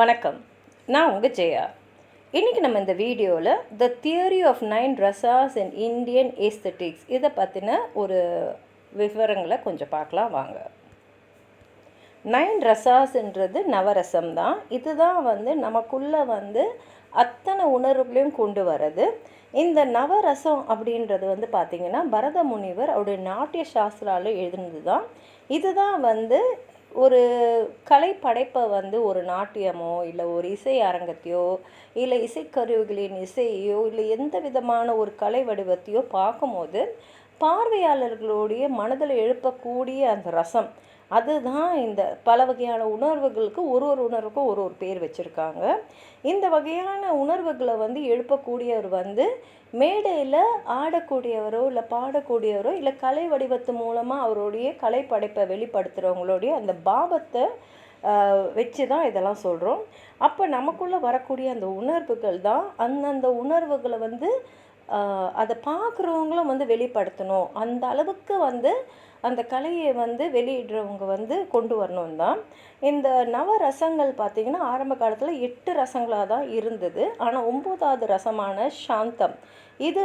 வணக்கம், நான் உங்கள் ஜெயா. இன்றைக்கி நம்ம இந்த வீடியோவில் the theory of 9 rasas in Indian aesthetics இதை பற்றின ஒரு விவரங்களை கொஞ்சம் பார்க்கலாம் வாங்க. 9 ரசாஸ்ன்றது நவரசம் தான். இதுதான் நமக்குள்ளே அத்தனை உணர்வுகளையும் கொண்டு வர்றது. இந்த நவரசம் அப்படின்றது பார்த்திங்கன்னா பரத முனிவர் அவருடைய நாட்டிய சாஸ்திராவில் எழுதுனது தான். இதுதான் ஒரு கலை படைப்பை ஒரு நாட்டியமோ இல்லை ஒரு இசை அரங்கத்தையோ இல்லை இசைக்கருவிகளின் இசையோ இல்லை எந்த விதமான ஒரு கலை வடிவத்தையோ பார்க்கும்போது பார்வையாளர்களுடைய மனதில் எழுப்பக்கூடிய அந்த ரசம், அதுதான் இந்த பல வகையான உணர்வுகளுக்கு ஒரு உணர்வுக்கும் ஒரு பேர் வச்சுருக்காங்க. இந்த வகையான உணர்வுகளை எழுப்பக்கூடியவர் மேடையில் ஆடக்கூடியவரோ இல்லை பாடக்கூடியவரோ இல்லை கலை வடிவத்து மூலமாக அவருடைய கலை படைப்பை வெளிப்படுத்துகிறவங்களுடைய அந்த பாவத்தை வச்சு தான் இதெல்லாம் சொல்கிறோம். அப்போ நமக்குள்ளே வரக்கூடிய அந்த உணர்வுகள் தான் அந்தந்த உணர்வுகளை அதை பார்க்குறவங்களும் வெளிப்படுத்தணும். அந்த அளவுக்கு அந்த கலையை வெளியிடுறவங்க கொண்டு வரணும் தான். இந்த நவரசங்கள் பார்த்திங்கன்னா ஆரம்ப காலத்தில் 8 ரசங்களாக தான் இருந்தது. ஆனால் 9வது ரசமான சாந்தம் இது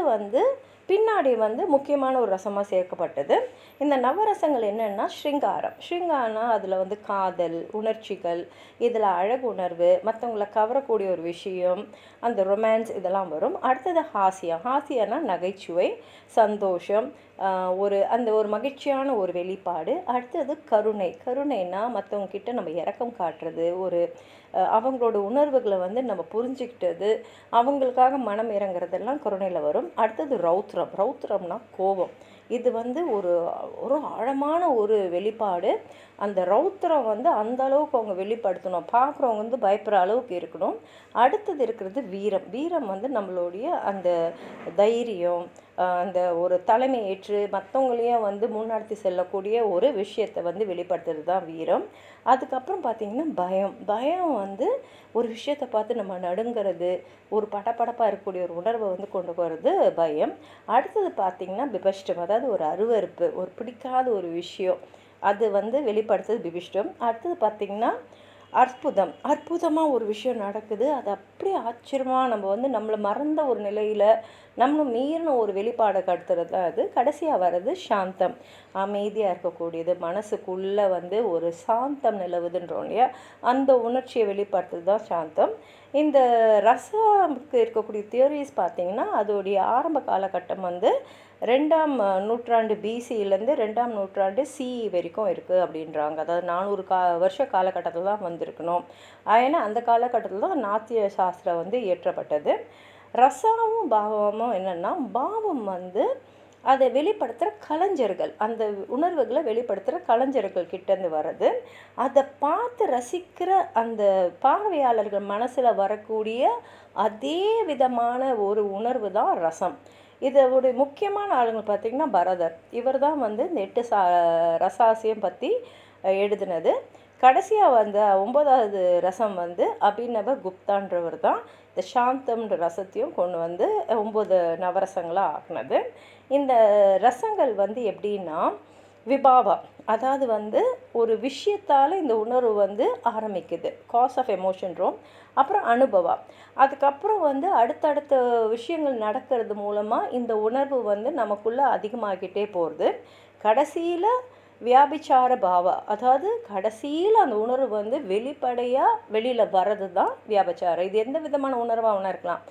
பின்னாடி முக்கியமான ஒரு ரசமாக சேர்க்கப்பட்டது. இந்த நவரசங்கள் என்னென்னா ஸ்ருங்காரம் அதில் காதல், உணர்ச்சிகள், இதில் அழகு உணர்வு, மற்றவங்களை கவரக்கூடிய ஒரு விஷயம், அந்த ரொமான்ஸ் இதெல்லாம் வரும். அடுத்தது ஹாஸ்யம்னா நகைச்சுவை, சந்தோஷம், ஒரு மகிழ்ச்சியான ஒரு வெளிப்பாடு. அடுத்தது கருணைனா மற்றவங்க கிட்ட நம்ம இரக்கம் காட்டுறது, அவங்களோட உணர்வுகளை நம்ம புரிஞ்சுக்கிட்டது, அவங்களுக்காக மனம் இறங்குறதெல்லாம் கருணையில் வரும். அடுத்தது ரௌத்ரம்னா கோபம். இது ஒரு ஆழமான ஒரு வெளிப்பாடு. அந்த ரௌத்ரம் அந்த அளவுக்கு அவங்க வெளிப்படுத்தணும், பார்க்குறவங்க பயப்படுற அளவுக்கு இருக்கணும். அடுத்தது இருக்கிறது வீரம் நம்மளுடைய அந்த தைரியம், அந்த ஒரு தலைமை ஏற்று மற்றவங்களையும் முன்னெடுத்து செல்லக்கூடிய ஒரு விஷயத்தை வெளிப்படுத்துறது தான் வீரம். அதுக்கப்புறம் பார்த்திங்கன்னா பயம் ஒரு விஷயத்தை பார்த்து நம்ம நடுங்கிறது, ஒரு படப்படப்பாக இருக்கக்கூடிய ஒரு உணர்வை கொண்டு போகிறது பயம். அடுத்தது பார்த்திங்கன்னா பிபஷ்டம், அதாவது ஒரு அருவருப்பு, ஒரு பிடிக்காத ஒரு விஷயம், அது வெளிப்படுத்துறது பிபிஷ்டம். அடுத்தது பார்த்திங்கன்னா அற்புதமாக ஒரு விஷயம் நடக்குது, அது அப்படியே ஆச்சரியமாக நம்ம நம்மளை மறந்த ஒரு நிலையில் நம்ம மீறின ஒரு வெளிப்பாடை கடத்துறது தான் அது. கடைசியாக வர்றது சாந்தம், அமைதியாக இருக்கக்கூடியது, மனசுக்குள்ளே ஒரு சாந்தம் நிலவுதுன்றோம் இல்லையா, அந்த உணர்ச்சியை வெளிப்படுத்துறது தான் சாந்தம். இந்த ரசமுக்கு இருக்கக்கூடிய தியரிஸ் பார்த்திங்கன்னா அதோடைய ஆரம்ப காலகட்டம் 2ஆம் நூற்றாண்டு பிசியிலேருந்து 2ஆம் நூற்றாண்டு சிஇ வரைக்கும் இருக்குது அப்படின்றாங்க. அதாவது 400 வருஷ காலகட்டத்தில் தான் வந்திருக்கணும். ஏன்னா அந்த காலகட்டத்தில் தான் நாட்டிய சாஸ்திரம் இயற்றப்பட்டது. ரசாவும் பாவமும் என்னென்னா, பாவம் அதை வெளிப்படுத்துகிற கலைஞர்கள், அந்த உணர்வுகளை வெளிப்படுத்துகிற கலைஞர்கள் கிட்டேருந்து வர்றது. அதை பார்த்து ரசிக்கிற அந்த பார்வையாளர்கள் மனசில் வரக்கூடிய அதே விதமான ஒரு உணர்வு தான் ரசம். இதோடைய முக்கியமான ஆளுங்க பார்த்திங்கன்னா பரதர். இவர் தான் இந்த 8 ரசாசியம் பற்றி எழுதினது. கடைசியாக 9வது ரசம் அபிநவ குப்தான்றவர் தான் இந்த சாந்தம்ன்ற ரசத்தையும் கொண்டு 9 நவரசங்களாக ஆக்குனது. இந்த ரசங்கள் எப்படின்னா விபாவா, அதாவது ஒரு விஷயத்தால் இந்த உணர்வு ஆரம்பிக்குது, காஸ் ஆஃப் எமோஷன்றோம். அப்புறம் அனுபவா, அதுக்கப்புறம் அடுத்தடுத்த விஷயங்கள் நடக்கிறது மூலமாக இந்த உணர்வு நமக்குள்ளே அதிகமாகிட்டே போகிறது. கடைசியில் வியாபிச்சார பாவா, அதாவது கடைசியில் அந்த உணர்வு வெளிப்படையாக வெளியில் வர்றது தான் வியாபிச்சாரம். இது எந்த விதமான உணர்வாக இருக்கலாம்,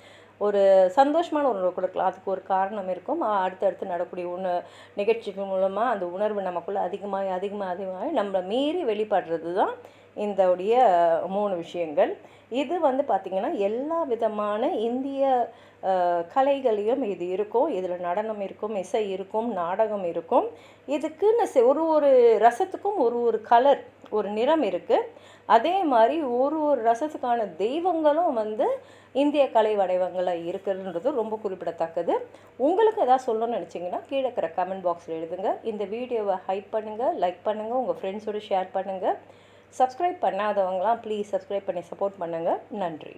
ஒரு சந்தோஷமான உணர்வு கொடுக்கலாம், அதுக்கு ஒரு காரணம் இருக்கும். அடுத்தடுத்து நடக்கூடிய நிகழ்ச்சிகள் மூலமாக அந்த உணர்வு நமக்குள்ளே அதிகமாக நம்மளை மீறி வெளிப்படுறது தான் இந்தோடைய 3 விஷயங்கள். இது பார்த்திங்கன்னா எல்லா விதமான இந்திய கலைகளையும் இது இருக்கும். இதில் நடனம் இருக்கும், இசை இருக்கும், நாடகம் இருக்கும். இதுக்குன்னு ஒரு ரசத்துக்கும் ஒரு கலர், ஒரு நிறம் இருக்குது. அதே மாதிரி ஒரு ரசத்துக்கான தெய்வங்களும் இந்திய கலை வடிவங்களாக இருக்குதுன்றது ரொம்ப குறிப்பிடத்தக்கது. உங்களுக்கு எதாவது சொல்லணும்னு நினச்சிங்கன்னா கீழே இருக்கிற கமெண்ட் பாக்ஸில் எழுதுங்க. இந்த வீடியோவை ஹைப் பண்ணுங்கள், லைக் பண்ணுங்கள், உங்கள் ஃப்ரெண்ட்ஸோடு ஷேர் பண்ணுங்கள். சப்ஸ்கிரைப் பண்ணாதவங்களாம் ப்ளீஸ் சப்ஸ்கிரைப் பண்ணி சப்போர்ட் பண்ணுங்கள். நன்றி.